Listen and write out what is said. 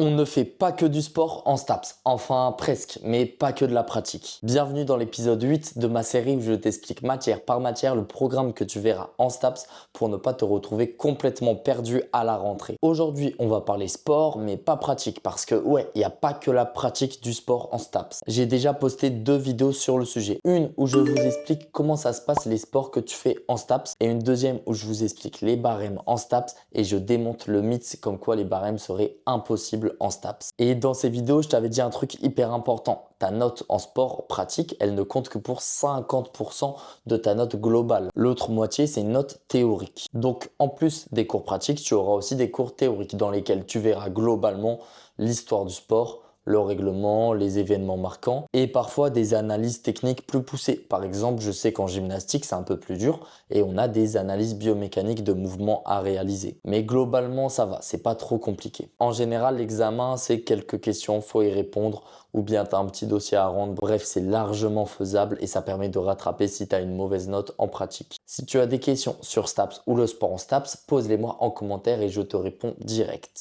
On ne fait pas que du sport en STAPS, enfin presque, mais pas que de la pratique. Bienvenue dans l'épisode 8 de ma série où je t'explique matière par matière le programme que tu verras en STAPS pour ne pas te retrouver complètement perdu à la rentrée. Aujourd'hui, on va parler sport, mais pas pratique parce que ouais, il n'y a pas que la pratique du sport en STAPS. J'ai déjà posté 2 vidéos sur le sujet. Une où je vous explique comment ça se passe les sports que tu fais en STAPS et une deuxième où je vous explique les barèmes en STAPS et je démonte le mythe comme quoi les barèmes seraient impossibles en STAPS. Et dans ces vidéos, je t'avais dit un truc hyper important. Ta note en sport pratique, elle ne compte que pour 50% de ta note globale. L'autre moitié, c'est une note théorique. Donc, en plus des cours pratiques, tu auras aussi des cours théoriques dans lesquels tu verras globalement l'histoire du sport, le règlement, les événements marquants et parfois des analyses techniques plus poussées. Par exemple, je sais qu'en gymnastique, c'est un peu plus dur et on a des analyses biomécaniques de mouvements à réaliser. Mais globalement, ça va, c'est pas trop compliqué. En général, l'examen, c'est quelques questions, faut y répondre ou bien tu as un petit dossier à rendre. Bref, c'est largement faisable et ça permet de rattraper si tu as une mauvaise note en pratique. Si tu as des questions sur STAPS ou le sport en STAPS, pose-les-moi en commentaire et je te réponds direct.